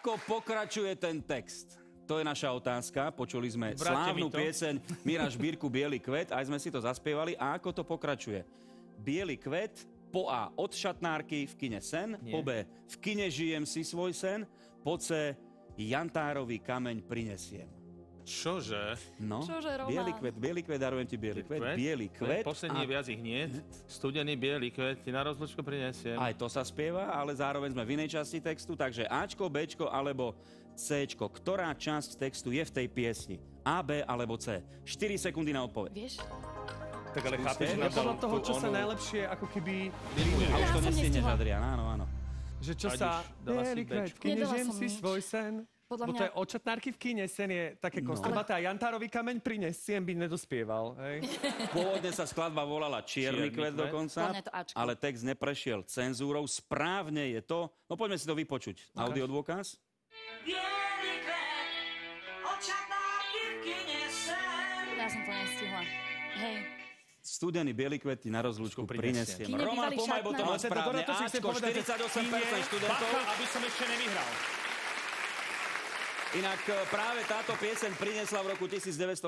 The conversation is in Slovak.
Ako pokračuje ten text? To je naša otázka. Počuli sme slávnu pieseň Míra Žbírku Biely kvet, aj sme si to zaspievali. A ako to pokračuje? Biely kvet, po A od šatnárky v kine Sen, po B v kine Žijem si svoj sen, po C Jantárový kameň prinesiem. Čože? No, čože, Roman? biely kvet, darujem ti biely kvet, biely kvet. Posledný viac ich nie. Studený biely kvet ti na rozlúčku prinesiem. Aj to sa spieva, ale zároveň sme v inej časti textu, takže Ačko, Bčko alebo Cčko. Ktorá časť textu je v tej piesni? A, B alebo C? 4 sekundy na odpoveď. Vieš? Tak ale chápeš, Ja podľa toho, čo sa najlepšie ako keby... A už to som nestihneš, nestihla. Adrián, áno. Že čo Ať sa... už dala si Biely kvet, Bčko. v kine Nedala Žijem som si nič. svoj sen. Podľa Bo mňa... to je od šatnárky v kine Sen je také kostrbaté a Jantárový kameň prinesiem by nedospieval. Hej? Pôvodne sa skladba volala Čierny kvet dokonca, Podľa mňa to Ačko. ale text neprešiel cenzúrou. Správne je to... No poďme si to vypočuť. Audiodôkaz. Bielý kvet, od šatnárky v kine Sen. Ja som to nestihla. Hej. Studený biely kvet ti na rozlúčku prinesiem. Kine Roman, bývali pomaj, bo to má šatnári. správne. To si chcem Ačko, povedať, že 48% študentov. Bacha, aby som ešte nevyhral. Inak práve táto pieseň priniesla v roku 1900